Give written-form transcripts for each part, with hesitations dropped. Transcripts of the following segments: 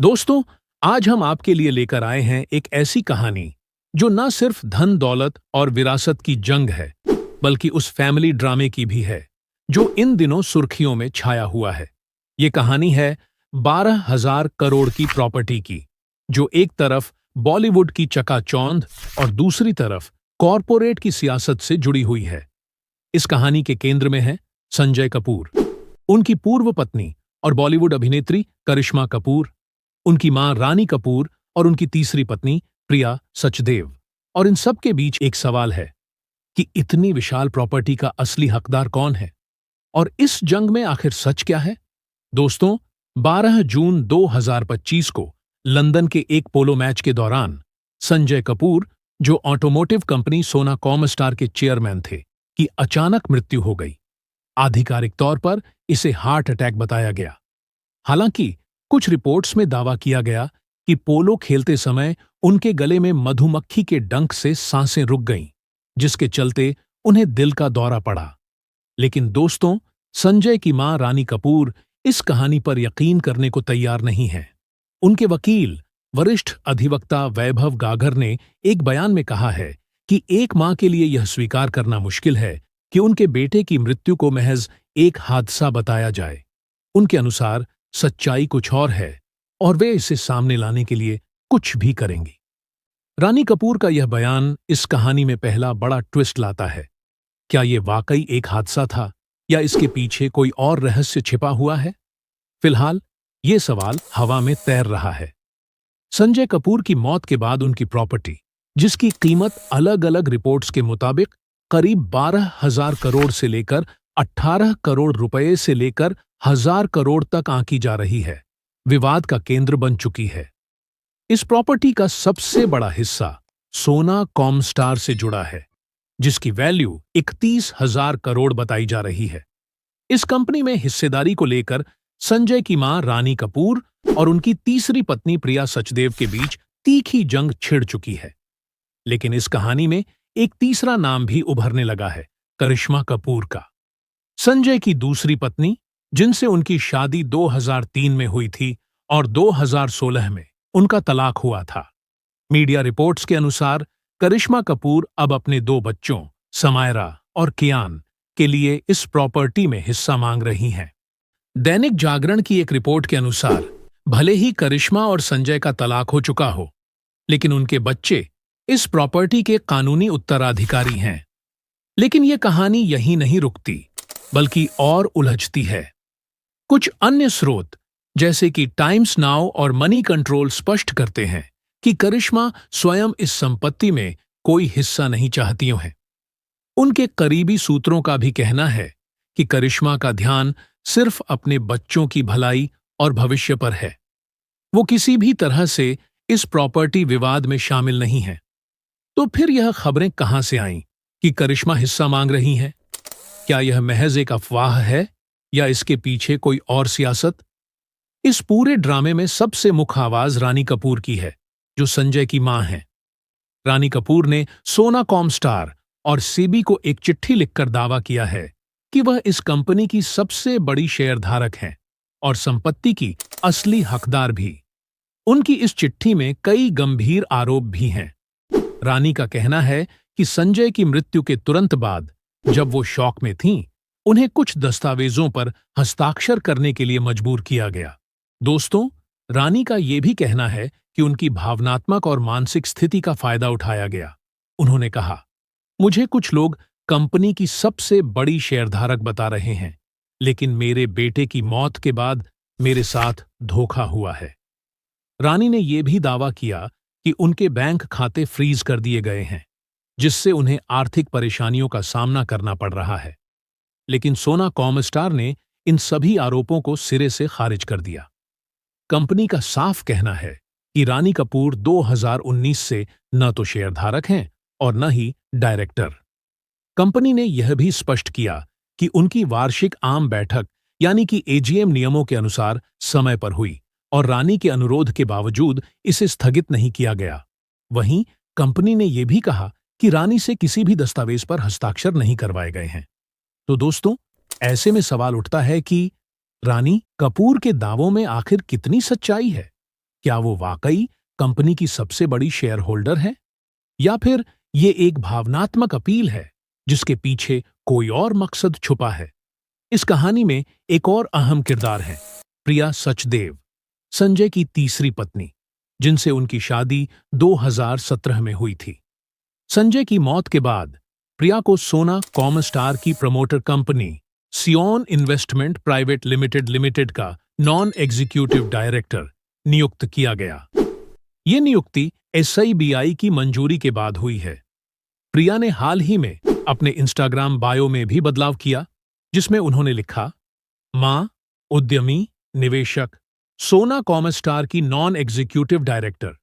दोस्तों, आज हम आपके लिए लेकर आए हैं एक ऐसी कहानी जो न सिर्फ धन दौलत और विरासत की जंग है, बल्कि उस फैमिली ड्रामे की भी है जो इन दिनों सुर्खियों में छाया हुआ है। ये कहानी है 12,000 करोड़ की प्रॉपर्टी की, जो एक तरफ बॉलीवुड की चकाचौंध और दूसरी तरफ कॉरपोरेट की सियासत से जुड़ी हुई है। इस कहानी के केंद्र में है संजय कपूर, उनकी पूर्व पत्नी और बॉलीवुड अभिनेत्री करिश्मा कपूर, उनकी मां रानी कपूर और उनकी तीसरी पत्नी प्रिया सचदेव। और इन सब के बीच एक सवाल है कि इतनी विशाल प्रॉपर्टी का असली हकदार कौन है और इस जंग में आखिर सच क्या है। दोस्तों, 12 जून 2025 को लंदन के एक पोलो मैच के दौरान संजय कपूर, जो ऑटोमोटिव कंपनी सोना कॉमस्टार के चेयरमैन थे, की अचानक मृत्यु हो गई। आधिकारिक तौर पर इसे हार्ट अटैक बताया गया। हालांकि कुछ रिपोर्ट्स में दावा किया गया कि पोलो खेलते समय उनके गले में मधुमक्खी के डंक से सांसें रुक गईं, जिसके चलते उन्हें दिल का दौरा पड़ा। लेकिन दोस्तों, संजय की मां रानी कपूर इस कहानी पर यकीन करने को तैयार नहीं है। उनके वकील वरिष्ठ अधिवक्ता वैभव गागर ने एक बयान में कहा है कि एक मां के लिए यह स्वीकार करना मुश्किल है कि उनके बेटे की मृत्यु को महज एक हादसा बताया जाए। उनके अनुसार सच्चाई कुछ और है और वे इसे सामने लाने के लिए कुछ भी करेंगी। रानी कपूर का यह बयान इस कहानी में पहला बड़ा ट्विस्ट लाता है। क्या ये वाकई एक हादसा था या इसके पीछे कोई और रहस्य छिपा हुआ है? फिलहाल ये सवाल हवा में तैर रहा है। संजय कपूर की मौत के बाद उनकी प्रॉपर्टी, जिसकी कीमत अलग अलग रिपोर्ट्स के मुताबिक करीब 12,000 करोड़ से लेकर 18 करोड़ रुपए से लेकर 1,000 करोड़ तक आंकी जा रही है, विवाद का केंद्र बन चुकी है। इस प्रॉपर्टी का सबसे बड़ा हिस्सा सोना कॉमस्टार से जुड़ा है, जिसकी वैल्यू 31,000 करोड़ बताई जा रही है। इस कंपनी में हिस्सेदारी को लेकर संजय की मां रानी कपूर और उनकी तीसरी पत्नी प्रिया सचदेव के बीच तीखी जंग छिड़ चुकी है। लेकिन इस कहानी में एक तीसरा नाम भी उभरने लगा है, करिश्मा कपूर का। संजय की दूसरी पत्नी, जिनसे उनकी शादी 2003 में हुई थी और 2016 में उनका तलाक हुआ था। मीडिया रिपोर्ट्स के अनुसार करिश्मा कपूर अब अपने 2 बच्चों समायरा और कियान के लिए इस प्रॉपर्टी में हिस्सा मांग रही हैं। दैनिक जागरण की एक रिपोर्ट के अनुसार भले ही करिश्मा और संजय का तलाक हो चुका हो, लेकिन उनके बच्चे इस प्रॉपर्टी के कानूनी उत्तराधिकारी हैं। लेकिन यह कहानी यहीं नहीं रुकती, बल्कि और उलझती है। कुछ अन्य स्रोत जैसे कि टाइम्स नाउ और मनी कंट्रोल स्पष्ट करते हैं कि करिश्मा स्वयं इस संपत्ति में कोई हिस्सा नहीं चाहती हैं। उनके करीबी सूत्रों का भी कहना है कि करिश्मा का ध्यान सिर्फ अपने बच्चों की भलाई और भविष्य पर है। वो किसी भी तरह से इस प्रॉपर्टी विवाद में शामिल नहीं है। तो फिर यह खबरें कहां से आईं कि करिश्मा हिस्सा मांग रही हैं? क्या यह महज एक अफवाह है या इसके पीछे कोई और सियासत? इस पूरे ड्रामे में सबसे मुख्य आवाज रानी कपूर की है, जो संजय की मां है। रानी कपूर ने सोना कॉमस्टार और सेबी को एक चिट्ठी लिखकर दावा किया है कि वह इस कंपनी की सबसे बड़ी शेयरधारक हैं और संपत्ति की असली हकदार भी। उनकी इस चिट्ठी में कई गंभीर आरोप भी हैं। रानी का कहना है कि संजय की मृत्यु के तुरंत बाद, जब वो शौक में थीं, उन्हें कुछ दस्तावेजों पर हस्ताक्षर करने के लिए मजबूर किया गया। दोस्तों, रानी का यह भी कहना है कि उनकी भावनात्मक और मानसिक स्थिति का फायदा उठाया गया। उन्होंने कहा, मुझे कुछ लोग कंपनी की सबसे बड़ी शेयरधारक बता रहे हैं, लेकिन मेरे बेटे की मौत के बाद मेरे साथ धोखा हुआ है। रानी ने यह भी दावा किया कि उनके बैंक खाते फ्रीज कर दिए गए हैं, जिससे उन्हें आर्थिक परेशानियों का सामना करना पड़ रहा है। लेकिन सोना कॉमस्टार ने इन सभी आरोपों को सिरे से खारिज कर दिया। कंपनी का साफ कहना है कि रानी कपूर 2019 से न तो शेयरधारक हैं और न ही डायरेक्टर। कंपनी ने यह भी स्पष्ट किया कि उनकी वार्षिक आम बैठक यानी कि एजीएम नियमों के अनुसार समय पर हुई और रानी के अनुरोध के बावजूद इसे स्थगित नहीं किया गया। वहीं कंपनी ने यह भी कहा कि रानी से किसी भी दस्तावेज पर हस्ताक्षर नहीं करवाए गए हैं। तो दोस्तों, ऐसे में सवाल उठता है कि रानी कपूर के दावों में आखिर कितनी सच्चाई है? क्या वो वाकई कंपनी की सबसे बड़ी शेयर होल्डर है, या फिर ये एक भावनात्मक अपील है जिसके पीछे कोई और मकसद छुपा है? इस कहानी में एक और अहम किरदार है प्रिया सचदेव, संजय की तीसरी पत्नी, जिनसे उनकी शादी 2017 में हुई थी। संजय की मौत के बाद प्रिया को सोना कॉमस्टार की promoter company Sion investment private limited का नॉन एग्जीक्यूटिव डायरेक्टर नियुक्त किया गया। ये नियुक्ति SIBI की मंजूरी के बाद हुई है। प्रिया ने हाल ही में अपने इंस्टाग्राम बायो में भी बदलाव किया, जिसमें उन्होंने लिखा, मां, उद्यमी, निवेशक, सोना कॉमस्टार की non executive director,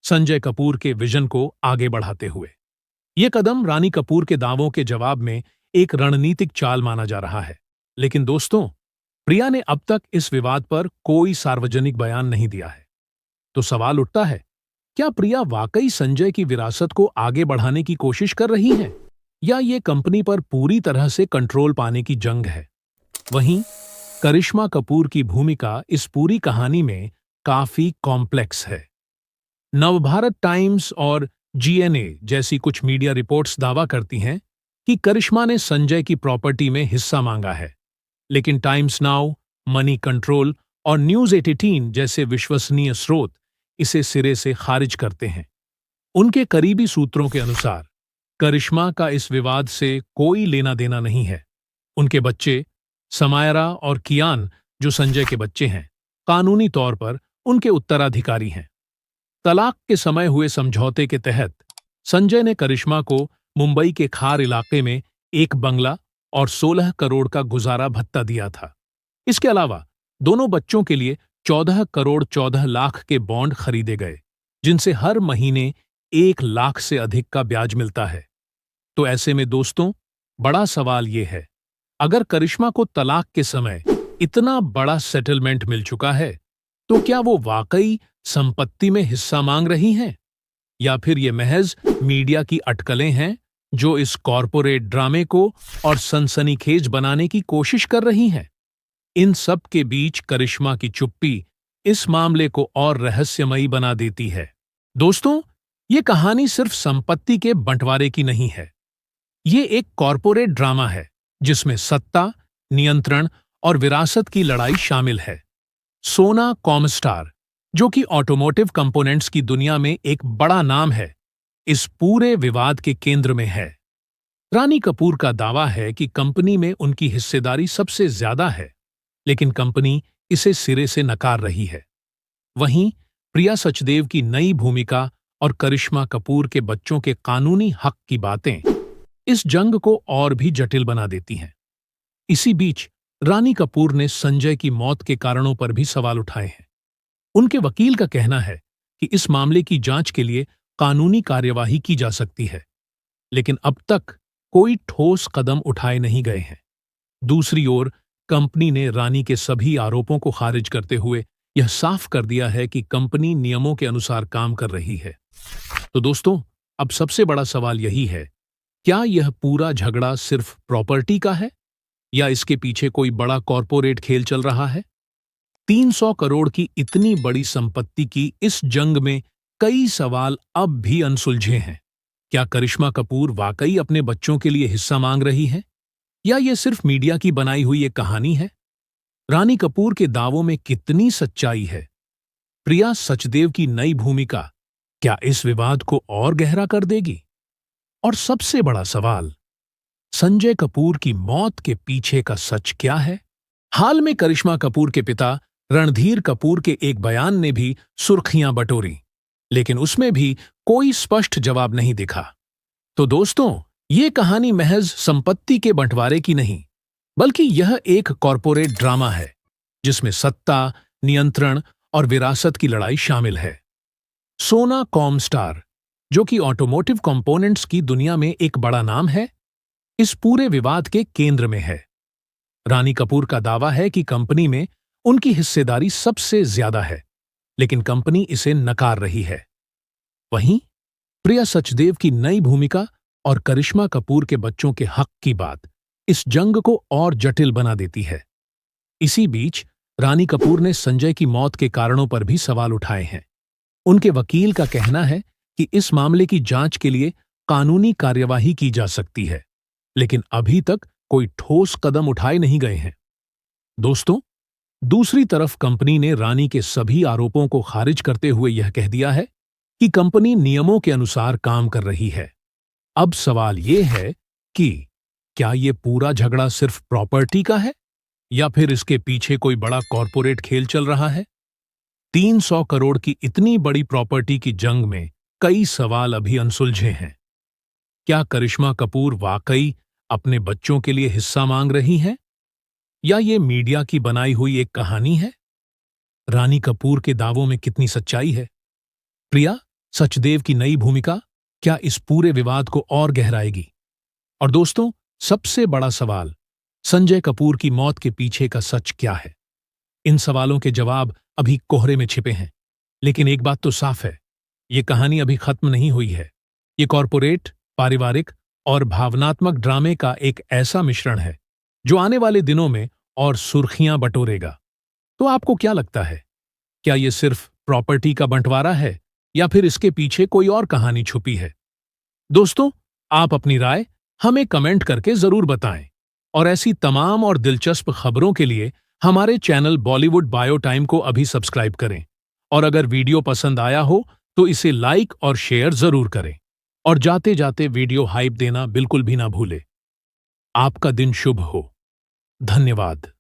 Sanjay Kapoor के विजन को आगे बढ़ाते हुए। यह कदम रानी कपूर के दावों के जवाब में एक रणनीतिक चाल माना जा रहा है। लेकिन दोस्तों, प्रिया ने अब तक इस विवाद पर कोई सार्वजनिक बयान नहीं दिया है। तो सवाल उठता है, क्या प्रिया वाकई संजय की विरासत को आगे बढ़ाने की कोशिश कर रही हैं, या ये कंपनी पर पूरी तरह से कंट्रोल पाने की जंग है? वहीं करिश्मा कपूर की भूमिका इस पूरी कहानी में काफी कॉम्प्लेक्स है। नवभारत टाइम्स और GNA जैसी कुछ मीडिया रिपोर्ट्स दावा करती हैं कि करिश्मा ने संजय की प्रॉपर्टी में हिस्सा मांगा है, लेकिन टाइम्स नाउ, मनी कंट्रोल और न्यूज 18 जैसे विश्वसनीय स्रोत इसे सिरे से खारिज करते हैं। उनके करीबी सूत्रों के अनुसार करिश्मा का इस विवाद से कोई लेना देना नहीं है। उनके बच्चे समायरा और कियान, जो संजय के बच्चे हैं, कानूनी तौर पर उनके उत्तराधिकारी हैं। तलाक के समय हुए समझौते के तहत संजय ने करिश्मा को मुंबई के खार इलाके में एक बंगला और 16 करोड़ का गुजारा भत्ता दिया था। इसके अलावा दोनों बच्चों के लिए 14 करोड़ 14 लाख के बॉन्ड खरीदे गए, जिनसे हर महीने 1 लाख से अधिक का ब्याज मिलता है। तो ऐसे में दोस्तों, बड़ा सवाल यह है, अगर करिश्मा को तलाक के समय इतना बड़ा सेटलमेंट मिल चुका है, तो क्या वो वाकई संपत्ति में हिस्सा मांग रही हैं, या फिर ये महज मीडिया की अटकलें हैं जो इस कॉरपोरेट ड्रामे को और सनसनीखेज बनाने की कोशिश कर रही हैं? इन सब के बीच करिश्मा की चुप्पी इस मामले को और रहस्यमयी बना देती है। दोस्तों, ये कहानी सिर्फ संपत्ति के बंटवारे की नहीं है। ये एक कॉरपोरेट ड्रामा है जिसमें सत्ता, नियंत्रण और विरासत की लड़ाई शामिल है। सोना कॉमस्टार, जो कि ऑटोमोटिव कंपोनेंट्स की दुनिया में एक बड़ा नाम है, इस पूरे विवाद के केंद्र में है। रानी कपूर का दावा है कि कंपनी में उनकी हिस्सेदारी सबसे ज्यादा है, लेकिन कंपनी इसे सिरे से नकार रही है। वहीं प्रिया सचदेव की नई भूमिका और करिश्मा कपूर के बच्चों के कानूनी हक की बातें इस जंग को और भी जटिल बना देती हैं। इसी बीच रानी कपूर ने संजय की मौत के कारणों पर भी सवाल उठाए हैं। उनके वकील का कहना है कि इस मामले की जांच के लिए कानूनी कार्यवाही की जा सकती है, लेकिन अब तक कोई ठोस कदम उठाए नहीं गए हैं। दूसरी ओर कंपनी ने रानी के सभी आरोपों को खारिज करते हुए यह साफ कर दिया है कि कंपनी नियमों के अनुसार काम कर रही है। तो दोस्तों, अब सबसे बड़ा सवाल यही है, क्या यह पूरा झगड़ा सिर्फ प्रॉपर्टी का है, या इसके पीछे कोई बड़ा कॉरपोरेट खेल चल रहा है? 300 करोड़ की इतनी बड़ी संपत्ति की इस जंग में कई सवाल अब भी अनसुलझे हैं। क्या करिश्मा कपूर वाकई अपने बच्चों के लिए हिस्सा मांग रही है, या यह सिर्फ मीडिया की बनाई हुई एक कहानी है? रानी कपूर के दावों में कितनी सच्चाई है? प्रिया सचदेव की नई भूमिका क्या इस विवाद को और गहरा कर देगी? और सबसे बड़ा सवाल, संजय कपूर की मौत के पीछे का सच क्या है? हाल में करिश्मा कपूर के पिता रणधीर कपूर के एक बयान ने भी सुर्खियां बटोरी, लेकिन उसमें भी कोई स्पष्ट जवाब नहीं दिखा। तो दोस्तों, ये कहानी महज संपत्ति के बंटवारे की नहीं, बल्कि यह एक कॉरपोरेट ड्रामा है जिसमें सत्ता, नियंत्रण और विरासत की लड़ाई शामिल है। सोना कॉमस्टार, जो कि ऑटोमोटिव कंपोनेंट्स की दुनिया में एक बड़ा नाम है, इस पूरे विवाद के केंद्र में है। रानी कपूर का दावा है कि कंपनी में उनकी हिस्सेदारी सबसे ज्यादा है, लेकिन कंपनी इसे नकार रही है। वहीं प्रिया सचदेव की नई भूमिका और करिश्मा कपूर के बच्चों के हक की बात इस जंग को और जटिल बना देती है। इसी बीच रानी कपूर ने संजय की मौत के कारणों पर भी सवाल उठाए हैं। उनके वकील का कहना है कि इस मामले की जांच के लिए कानूनी कार्यवाही की जा सकती है, लेकिन अभी तक कोई ठोस कदम उठाए नहीं गए हैं। दोस्तों, दूसरी तरफ कंपनी ने रानी के सभी आरोपों को खारिज करते हुए यह कह दिया है कि कंपनी नियमों के अनुसार काम कर रही है। अब सवाल यह है कि क्या ये पूरा झगड़ा सिर्फ प्रॉपर्टी का है या फिर इसके पीछे कोई बड़ा कॉरपोरेट खेल चल रहा है? 300 करोड़ की इतनी बड़ी प्रॉपर्टी की जंग में कई सवाल अभी अनसुलझे हैं। क्या करिश्मा कपूर वाकई अपने बच्चों के लिए हिस्सा मांग रही हैं? या ये मीडिया की बनाई हुई एक कहानी है? रानी कपूर के दावों में कितनी सच्चाई है? प्रिया सचदेव की नई भूमिका क्या इस पूरे विवाद को और गहराएगी? और दोस्तों, सबसे बड़ा सवाल, संजय कपूर की मौत के पीछे का सच क्या है? इन सवालों के जवाब अभी कोहरे में छिपे हैं, लेकिन एक बात तो साफ है, ये कहानी अभी खत्म नहीं हुई है। ये कॉरपोरेट, पारिवारिक और भावनात्मक ड्रामे का एक ऐसा मिश्रण है जो आने वाले दिनों में और सुर्खियां बटोरेगा। तो आपको क्या लगता है? क्या ये सिर्फ प्रॉपर्टी का बंटवारा है या फिर इसके पीछे कोई और कहानी छुपी है? दोस्तों, आप अपनी राय हमें कमेंट करके जरूर बताएं और ऐसी तमाम और दिलचस्प खबरों के लिए हमारे चैनल बॉलीवुड बायो टाइम को अभी सब्सक्राइब करें। और अगर वीडियो पसंद आया हो तो इसे लाइक और शेयर जरूर करें। और जाते जाते वीडियो हाइप देना बिल्कुल भी ना भूले। आपका दिन शुभ हो। धन्यवाद।